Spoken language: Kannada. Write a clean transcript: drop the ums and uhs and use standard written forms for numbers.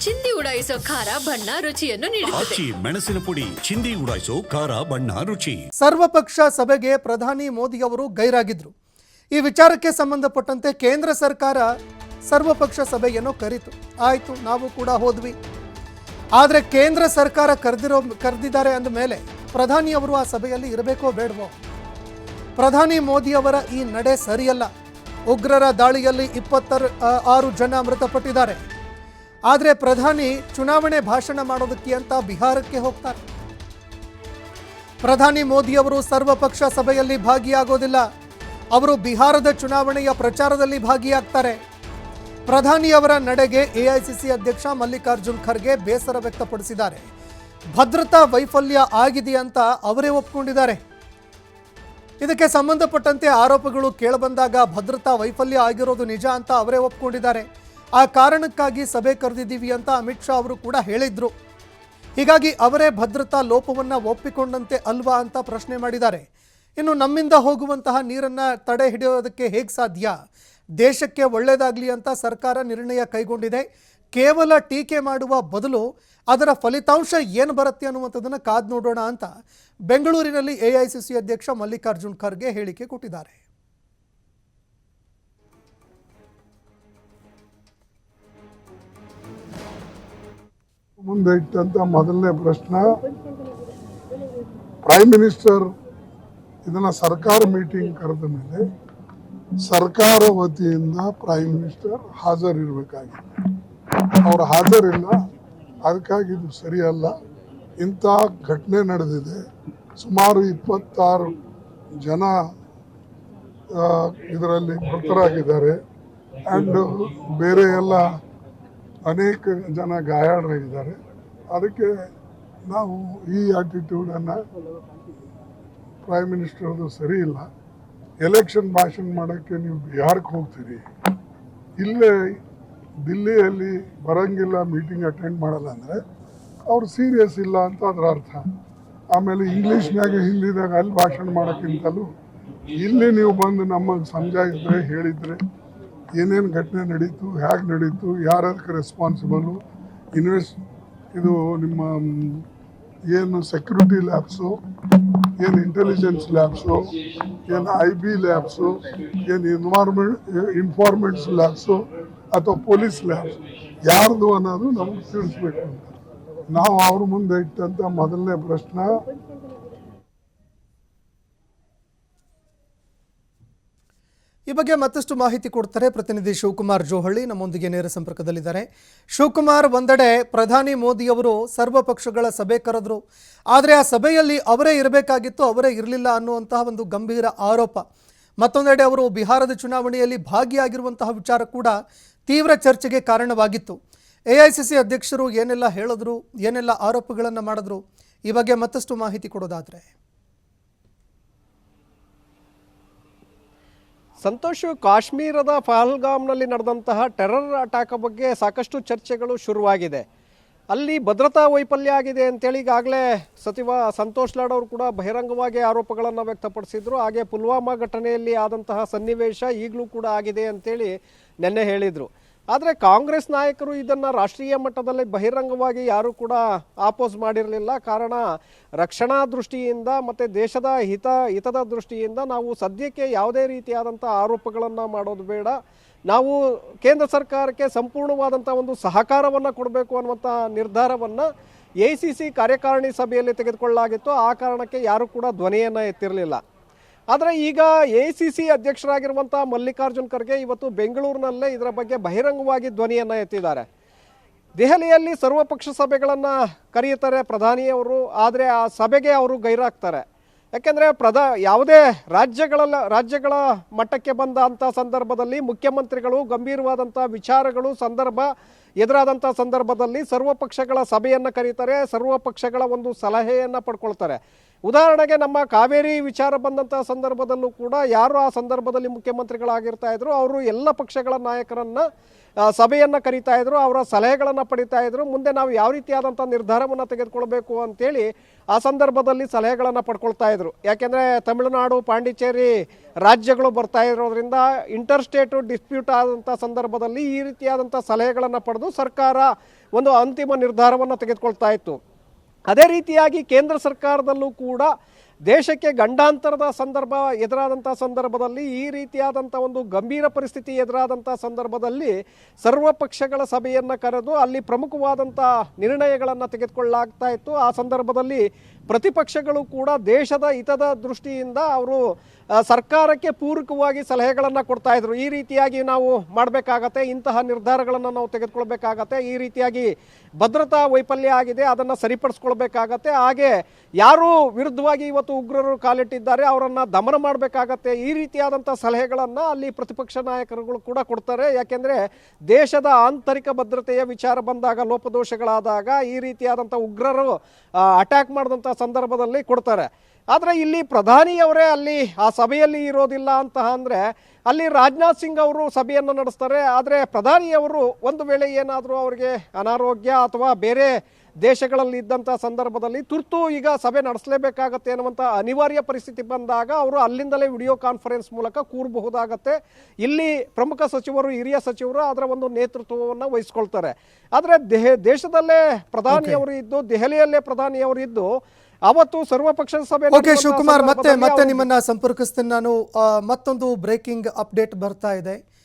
ಚಿಂದಿ ಉಡಾಯಿಸೋ ಖಾರ ಬಣ್ಣ ರುಚಿಯನ್ನು ನೀಡುತ್ತದೆ. ಮೆಣಸಿನ ಪುಡಿ ಚಿಂದಿ ಉಡಾಯಿಸೋ ಖಾರ ಬಣ್ಣ ರುಚಿ. ಸರ್ವಪಕ್ಷ ಸಭೆಗೆ ಪ್ರಧಾನಿ ಮೋದಿ ಅವರು ಗೈರಾಗಿದ್ರು. ಈ ವಿಚಾರಕ್ಕೆ ಸಂಬಂಧಪಟ್ಟಂತೆ ಕೇಂದ್ರ ಸರ್ಕಾರ ಸರ್ವಪಕ್ಷ ಸಭೆಯನ್ನು ಕರೆಯಿತು. ಆಯಿತು, ನಾವು ಕೂಡ ಹೋದ್ವಿ. ಆದರೆ ಕೇಂದ್ರ ಸರ್ಕಾರ ಕರೆದಿದ್ದಾರೆ ಅಂದ ಮೇಲೆ ಪ್ರಧಾನಿ ಅವರು ಆ ಸಭೆಯಲ್ಲಿ ಇರಬೇಕೋ ಬೇಡವೋ? ಪ್ರಧಾನಿ ಮೋದಿ ಅವರ ಈ ನಡೆ ಸರಿಯಲ್ಲ. ಉಗ್ರರ ದಾಳಿಯಲ್ಲಿ 26 ಜನ ಮೃತಪಟ್ಟಿದ್ದಾರೆ. ಆದರೆ ಪ್ರಧಾನಿ ಚುನಾವಣೆ ಭಾಷಣ ಮಾಡೋದಕ್ಕೆ ಅಂತ ಬಿಹಾರಕ್ಕೆ ಹೋಗ್ತಾರೆ. ಪ್ರಧಾನಿ ಮೋದಿ ಅವರು ಸರ್ವಪಕ್ಷ ಸಭೆಯಲ್ಲಿ ಭಾಗಿಯಾಗೋದಿಲ್ಲ. ಅವರು ಬಿಹಾರದ ಚುನಾವಣೆಯ ಪ್ರಚಾರದಲ್ಲಿ ಭಾಗಿಯಾಗ್ತಾರೆ. ಪ್ರಧಾನಿಯವರ ನಡೆಗೆ ಎಐಸಿಸಿ ಅಧ್ಯಕ್ಷ ಮಲ್ಲಿಕಾರ್ಜುನ್ ಖರ್ಗೆ ಬೇಸರ ವ್ಯಕ್ತಪಡಿಸಿದ್ದಾರೆ. ಭದ್ರತಾ ವೈಫಲ್ಯ ಆಗಿದೆ ಅಂತ ಅವರೇ ಒಪ್ಕೊಂಡಿದ್ದಾರೆ. ಇದಕ್ಕೆ ಸಂಬಂಧಪಟ್ಟಂತೆ ಆರೋಪಗಳು ಕೇಳಬಂದಾಗ ಭದ್ರತಾ ವೈಫಲ್ಯ ಆಗಿರೋದು ನಿಜ ಅಂತ ಅವರೇ ಒಪ್ಕೊಂಡಿದ್ದಾರೆ. ಆ ಕಾರಣಕ್ಕಾಗಿ ಸಭೆ ಕರೆದಿದ್ದೀವಿ ಅಂತ ಅಮಿತ್ ಶಾ ಅವರು ಕೂಡ ಹೇಳಿದ್ರು. ಹೀಗಾಗಿ ಅವರೇ ಭದ್ರತಾ ಲೋಪವನ್ನು ಒಪ್ಪಿಕೊಂಡಂತೆ ಅಲ್ವಾ ಅಂತ ಪ್ರಶ್ನೆ ಮಾಡಿದ್ದಾರೆ. ಇನ್ನು ನಮ್ಮಿಂದ ಹೋಗುವಂತಹ ನೀರನ್ನು ತಡೆ ಹಿಡಿಯೋದಕ್ಕೆ ಹೇಗೆ ಸಾಧ್ಯ? ದೇಶಕ್ಕೆ ಒಳ್ಳೆಯದಾಗಲಿ ಅಂತ ಸರ್ಕಾರ ನಿರ್ಣಯ ಕೈಗೊಂಡಿದೆ. ಕೇವಲ ಟೀಕೆ ಮಾಡುವ ಬದಲು ಅದರ ಫಲಿತಾಂಶ ಏನು ಬರುತ್ತೆ ಅನ್ನುವಂಥದ್ದನ್ನು ಕಾದು ನೋಡೋಣ ಅಂತ ಬೆಂಗಳೂರಿನಲ್ಲಿ ಎಐಸಿಸಿ ಅಧ್ಯಕ್ಷ ಮಲ್ಲಿಕಾರ್ಜುನ್ ಖರ್ಗೆ ಹೇಳಿಕೆ ಕೊಟ್ಟಿದ್ದಾರೆ. ಮುಂದೆ ಇಟ್ಟಂತ ಮೊದಲನೇ ಪ್ರಶ್ನೆ, ಪ್ರೈಮ್ ಮಿನಿಸ್ಟರ್ ಇದನ್ನ ಸರ್ಕಾರ ಮೀಟಿಂಗ್ ಕರೆದ ಮೇಲೆ ಸರ್ಕಾರ ವತಿಯಿಂದ ಪ್ರೈಮ್ ಮಿನಿಸ್ಟರ್ ಹಾಜರಿರಬೇಕಾಗಿತ್ತು. ಅವರು ಹಾಜರಿಲ್ಲ. ಅದಕ್ಕಾಗಿ ಇದು ಸರಿಯಲ್ಲ. ಇಂಥ ಘಟನೆ ನಡೆದಿದೆ. ಸುಮಾರು 26 ಜನ ಇದರಲ್ಲಿ ಮೃತರಾಗಿದ್ದಾರೆ. ಆ್ಯಂಡ್ ಬೇರೆ ಎಲ್ಲ ಅನೇಕ ಜನ ಗಾಯಾಳರಾಗಿದ್ದಾರೆ. ಅದಕ್ಕೆ ನಾವು ಈ ಆಟಿಟ್ಯೂಡನ್ನು ಪ್ರೈಮ್ ಮಿನಿಸ್ಟರ್ದು ಸರಿ ಇಲ್ಲ. ಎಲೆಕ್ಷನ್ ಭಾಷಣ ಮಾಡೋಕ್ಕೆ ನೀವು ಬಿಹಾರಕ್ಕೆ ಹೋಗ್ತೀರಿ, ಇಲ್ಲೇ ದಿಲ್ಲಿಯಲ್ಲಿ ಬರೋಂಗಿಲ್ಲ, ಮೀಟಿಂಗ್ ಅಟೆಂಡ್ ಮಾಡಲ್ಲ ಅಂದರೆ ಅವ್ರು ಸೀರಿಯಸ್ ಇಲ್ಲ ಅಂತ ಅದರ ಅರ್ಥ. ಆಮೇಲೆ ಇಂಗ್ಲೀಷ್ನಾಗ ಹಿಂದಿದಾಗ ಅಲ್ಲಿ ಭಾಷಣ ಮಾಡೋಕ್ಕಿಂತಲೂ ಇಲ್ಲಿ ನೀವು ಬಂದು ನಮಗೆ ಸಮಜಾಯಿದ್ರೆ ಹೇಳಿದರೆ ಏನೇನು ಘಟನೆ ನಡೀತು, ಹೇಗೆ ನಡೀತು, ಯಾರದಕ್ಕೆ ರೆಸ್ಪಾನ್ಸಿಬಲು, ಇದು ನಿಮ್ಮ ಏನು ಸೆಕ್ಯೂರಿಟಿ ಲ್ಯಾಬ್ಸು, ಏನು ಇಂಟೆಲಿಜೆನ್ಸ್ ಲ್ಯಾಬ್ಸು, ಏನು IB ಲ್ಯಾಬ್ಸು, ಏನು ಇನ್ಫಾರ್ಮೆಂಟ್ಸ್ ಲ್ಯಾಬ್ಸು ಅಥವಾ ಪೊಲೀಸ್ ಲ್ಯಾಬ್ಸ್ ಯಾರ್ದು ಅನ್ನೋದು ನಮಗೆ ತಿಳಿಸ್ಬೇಕು ಅಂತ ನಾವು ಅವ್ರ ಮುಂದೆ ಇಟ್ಟಂಥ ಮೊದಲನೇ ಪ್ರಶ್ನೆ. ಈ ಬಗ್ಗೆ ಮತ್ತಷ್ಟು ಮಾಹಿತಿ ಕೊಡ್ತಾರೆ ಪ್ರತಿನಿಧಿ ಶಿವಕುಮಾರ್ ಜೋಹಳ್ಳಿ ನಮ್ಮೊಂದಿಗೆ ನೇರ ಸಂಪರ್ಕದಲ್ಲಿದ್ದಾರೆ. ಶಿವಕುಮಾರ್, ಒಂದೆಡೆ ಪ್ರಧಾನಿ ಮೋದಿ ಅವರು ಸರ್ವಪಕ್ಷಗಳ ಸಭೆ ಕರೆದ್ರು, ಆದರೆ ಆ ಸಭೆಯಲ್ಲಿ ಅವರೇ ಇರಬೇಕಾಗಿತ್ತು, ಅವರೇ ಇರಲಿಲ್ಲ ಅನ್ನುವಂತಹ ಒಂದು ಗಂಭೀರ ಆರೋಪ. ಮತ್ತೊಂದೆಡೆ ಅವರು ಬಿಹಾರದ ಚುನಾವಣೆಯಲ್ಲಿ ಭಾಗಿಯಾಗಿರುವಂತಹ ವಿಚಾರ ಕೂಡ ತೀವ್ರ ಚರ್ಚೆಗೆ ಕಾರಣವಾಗಿತ್ತು. ಎಐಸಿಸಿ ಅಧ್ಯಕ್ಷರು ಏನೆಲ್ಲ ಹೇಳಿದ್ರು, ಏನೆಲ್ಲ ಆರೋಪಗಳನ್ನು ಮಾಡಿದ್ರು, ಈ ಬಗ್ಗೆ ಮತ್ತಷ್ಟು ಮಾಹಿತಿ ಕೊಡೋದಾದರೆ. ಸಂತೋಷ್, ಕಾಶ್ಮೀರದ ಪಹಲ್ಗಾಮ್ನಲ್ಲಿ ನಡೆದಂತಹ ಟೆರರ್ ಅಟ್ಯಾಕ್ ಬಗ್ಗೆ ಸಾಕಷ್ಟು ಚರ್ಚೆಗಳು ಶುರುವಾಗಿದೆ. ಅಲ್ಲಿ ಭದ್ರತಾ ವೈಫಲ್ಯ ಆಗಿದೆ ಅಂತೇಳಿ ಈಗಾಗಲೇ ಸಚಿವ ಸಂತೋಷ್ ಲಾಡ್ ಅವರು ಕೂಡ ಬಹಿರಂಗವಾಗಿ ಆರೋಪಗಳನ್ನು ವ್ಯಕ್ತಪಡಿಸಿದ್ರು. ಹಾಗೆ ಪುಲ್ವಾಮಾ ಘಟನೆಯಲ್ಲಿ ಆದಂತಹ ಸನ್ನಿವೇಶ ಈಗಲೂ ಕೂಡ ಆಗಿದೆ ಅಂತೇಳಿ ನಿನ್ನೆ ಹೇಳಿದರು. ಆದರೆ ಕಾಂಗ್ರೆಸ್ ನಾಯಕರು ಇದನ್ನು ರಾಷ್ಟ್ರೀಯ ಮಟ್ಟದಲ್ಲಿ ಬಹಿರಂಗವಾಗಿ ಯಾರೂ ಕೂಡ ಆಪೋಸ್ ಮಾಡಿರಲಿಲ್ಲ. ಕಾರಣ, ರಕ್ಷಣಾ ದೃಷ್ಟಿಯಿಂದ ಮತ್ತು ದೇಶದ ಹಿತದ ದೃಷ್ಟಿಯಿಂದ ನಾವು ಸದ್ಯಕ್ಕೆ ಯಾವುದೇ ರೀತಿಯಾದಂಥ ಆರೋಪಗಳನ್ನು ಮಾಡೋದು ಬೇಡ, ನಾವು ಕೇಂದ್ರ ಸರ್ಕಾರಕ್ಕೆ ಸಂಪೂರ್ಣವಾದಂಥ ಒಂದು ಸಹಕಾರವನ್ನು ಕೊಡಬೇಕು ಅನ್ನುವಂಥ ನಿರ್ಧಾರವನ್ನು AICC ಕಾರ್ಯಕಾರಿಣಿ ಸಭೆಯಲ್ಲಿ ತೆಗೆದುಕೊಳ್ಳಲಾಗಿತ್ತು. ಆ ಕಾರಣಕ್ಕೆ ಯಾರೂ ಕೂಡ ಧ್ವನಿಯನ್ನು ಎತ್ತಿರಲಿಲ್ಲ. ಆದರೆ ಈಗ AICC ಅಧ್ಯಕ್ಷರಾಗಿರುವಂಥ ಮಲ್ಲಿಕಾರ್ಜುನ್ ಖರ್ಗೆ ಇವತ್ತು ಬೆಂಗಳೂರಿನಲ್ಲೇ ಇದರ ಬಗ್ಗೆ ಬಹಿರಂಗವಾಗಿ ಧ್ವನಿಯನ್ನು ಎತ್ತಿದ್ದಾರೆ. ದೆಹಲಿಯಲ್ಲಿ ಸರ್ವಪಕ್ಷ ಸಭೆಗಳನ್ನು ಕರೆಯುತ್ತಾರೆ ಪ್ರಧಾನಿಯವರು, ಆದರೆ ಆ ಸಭೆಗೆ ಅವರು ಗೈರಾಗ್ತಾರೆ. ಯಾಕೆಂದರೆ ಯಾವುದೇ ರಾಜ್ಯಗಳ ಮಟ್ಟಕ್ಕೆ ಬಂದಂಥ ಸಂದರ್ಭದಲ್ಲಿ ಮುಖ್ಯಮಂತ್ರಿಗಳು ಗಂಭೀರವಾದಂಥ ವಿಚಾರಗಳು ಎದುರಾದಂಥ ಸಂದರ್ಭದಲ್ಲಿ ಸರ್ವಪಕ್ಷಗಳ ಸಭೆಯನ್ನು ಕರೀತಾರೆ, ಸರ್ವಪಕ್ಷಗಳ ಒಂದು ಸಲಹೆಯನ್ನು ಪಡ್ಕೊಳ್ತಾರೆ. ಉದಾಹರಣೆಗೆ ನಮ್ಮ ಕಾವೇರಿ ವಿಚಾರ ಬಂದಂಥ ಸಂದರ್ಭದಲ್ಲೂ ಕೂಡ ಯಾರು ಆ ಸಂದರ್ಭದಲ್ಲಿ ಮುಖ್ಯಮಂತ್ರಿಗಳಾಗಿರ್ತಾ ಇದ್ರು ಅವರು ಎಲ್ಲ ಪಕ್ಷಗಳ ನಾಯಕರನ್ನು ಸಭೆಯನ್ನು ಕರೀತಾ ಇದ್ರು, ಅವರ ಸಲಹೆಗಳನ್ನು ಪಡಿತಾ ಇದ್ರು. ಮುಂದೆ ನಾವು ಯಾವ ರೀತಿಯಾದಂಥ ನಿರ್ಧಾರವನ್ನು ತೆಗೆದುಕೊಳ್ಬೇಕು ಅಂತೇಳಿ ಆ ಸಂದರ್ಭದಲ್ಲಿ ಸಲಹೆಗಳನ್ನು ಪಡ್ಕೊಳ್ತಾ ಇದ್ರು. ಯಾಕೆಂದರೆ ತಮಿಳುನಾಡು, ಪಾಂಡಿಚೇರಿ ರಾಜ್ಯಗಳು ಬರ್ತಾ ಇರೋದ್ರಿಂದ ಇಂಟರ್ ಸ್ಟೇಟು ಡಿಸ್ಪ್ಯೂಟ್ ಆದಂಥ ಸಂದರ್ಭದಲ್ಲಿ ಈ ರೀತಿಯಾದಂಥ ಸಲಹೆಗಳನ್ನು ಪಡೆದು ಅನ್ನುವಂಥದ್ದು ಸರ್ಕಾರ ಒಂದು ಅಂತಿಮ ನಿರ್ಧಾರವನ್ನು ತೆಗೆದುಕೊಳ್ತಾ ಇತ್ತು. ಅದೇ ರೀತಿಯಾಗಿ ಕೇಂದ್ರ ಸರ್ಕಾರದಲ್ಲೂ ಕೂಡ ದೇಶಕ್ಕೆ ಗಂಡಾಂತರದ ಸಂದರ್ಭ ಎದುರಾದಂಥ ಸಂದರ್ಭದಲ್ಲಿ, ಈ ರೀತಿಯಾದಂಥ ಒಂದು ಗಂಭೀರ ಪರಿಸ್ಥಿತಿ ಎದುರಾದಂಥ ಸಂದರ್ಭದಲ್ಲಿ ಸರ್ವ ಪಕ್ಷಗಳ ಸಭೆಯನ್ನು ಕರೆದು ಅಲ್ಲಿ ಪ್ರಮುಖವಾದಂಥ ನಿರ್ಣಯಗಳನ್ನು ತೆಗೆದುಕೊಳ್ಳಲಾಗ್ತಾ ಇತ್ತು. ಆ ಸಂದರ್ಭದಲ್ಲಿ ಪ್ರತಿಪಕ್ಷಗಳು ಕೂಡ ದೇಶದ ಹಿತದ ದೃಷ್ಟಿಯಿಂದ ಅವರು ಸರ್ಕಾರಕ್ಕೆ ಪೂರಕವಾಗಿ ಸಲಹೆಗಳನ್ನು ಕೊಡ್ತಾ ಇದ್ರು. ಈ ರೀತಿಯಾಗಿ ನಾವು ಮಾಡಬೇಕಾಗತ್ತೆ, ಇಂತಹ ನಿರ್ಧಾರಗಳನ್ನು ನಾವು ತೆಗೆದುಕೊಳ್ಬೇಕಾಗತ್ತೆ, ಈ ರೀತಿಯಾಗಿ ಭದ್ರತಾ ವೈಫಲ್ಯ ಆಗಿದೆ, ಅದನ್ನು ಸರಿಪಡಿಸ್ಕೊಳ್ಬೇಕಾಗತ್ತೆ, ಹಾಗೆ ಯಾರು ವಿರುದ್ಧವಾಗಿ ಇವತ್ತು ಉಗ್ರರು ಕಾಲಿಟ್ಟಿದ್ದಾರೆ ಅವರನ್ನು ದಮನ ಮಾಡಬೇಕಾಗತ್ತೆ, ಈ ರೀತಿಯಾದಂಥ ಸಲಹೆಗಳನ್ನು ಅಲ್ಲಿ ಪ್ರತಿಪಕ್ಷ ನಾಯಕರುಗಳು ಕೂಡ ಕೊಡ್ತಾರೆ. ಯಾಕೆಂದರೆ ದೇಶದ ಆಂತರಿಕ ಭದ್ರತೆಯ ವಿಚಾರ ಬಂದಾಗ, ಲೋಪದೋಷಗಳಾದಾಗ ಈ ರೀತಿಯಾದಂಥ ಉಗ್ರರು ಅಟ್ಯಾಕ್ ಮಾಡಿದಂಥ ಸಂದರ್ಭದಲ್ಲಿ ಕೊಡ್ತಾರೆ. ಆದರೆ ಇಲ್ಲಿ ಪ್ರಧಾನಿಯವರೇ ಅಲ್ಲಿ ಆ ಸಭೆಯಲ್ಲಿ ಇರೋದಿಲ್ಲ ಅಂತ ಅಂದರೆ ಅಲ್ಲಿ ರಾಜನಾಥ್ ಸಿಂಗ್ ಅವರು ಸಭೆಯನ್ನು ನಡೆಸ್ತಾರೆ. ಆದರೆ ಪ್ರಧಾನಿಯವರು ಒಂದು ವೇಳೆ ಏನಾದರೂ ಅವರಿಗೆ ಅನಾರೋಗ್ಯ ಅಥವಾ ಬೇರೆ ದೇಶಗಳಲ್ಲಿ ಇದ್ದಂಥ ಸಂದರ್ಭದಲ್ಲಿ ತುರ್ತು ಈಗ ಸಭೆ ನಡೆಸಲೇಬೇಕಾಗತ್ತೆ ಅನ್ನುವಂಥ ಅನಿವಾರ್ಯ ಪರಿಸ್ಥಿತಿ ಬಂದಾಗ ಅವರು ಅಲ್ಲಿಂದಲೇ ವಿಡಿಯೋ ಕಾನ್ಫರೆನ್ಸ್ ಮೂಲಕ ಕೂರಬಹುದಾಗತ್ತೆ. ಇಲ್ಲಿ ಪ್ರಮುಖ ಸಚಿವರು, ಹಿರಿಯ ಸಚಿವರು ಅದರ ಒಂದು ನೇತೃತ್ವವನ್ನು ವಹಿಸ್ಕೊಳ್ತಾರೆ. ಆದರೆ ದೇಶದಲ್ಲೇ ಪ್ರಧಾನಿಯವರು ಇದ್ದು, ದೆಹಲಿಯಲ್ಲೇ ಪ್ರಧಾನಿಯವರು ಇದ್ದು ಅವತ್ತು ಸರ್ವಪಕ್ಷ ಸಭೆ. ಓಕೆ ಶಿವಕುಮಾರ್, ಮತ್ತೆ ನಿಮ್ಮನ್ನ ಸಂಪರ್ಕಿಸ್ತೇನೆ ನಾನು. ಮತ್ತೊಂದು ಬ್ರೇಕಿಂಗ್ ಅಪ್ಡೇಟ್ ಬರ್ತಾ ಇದೆ.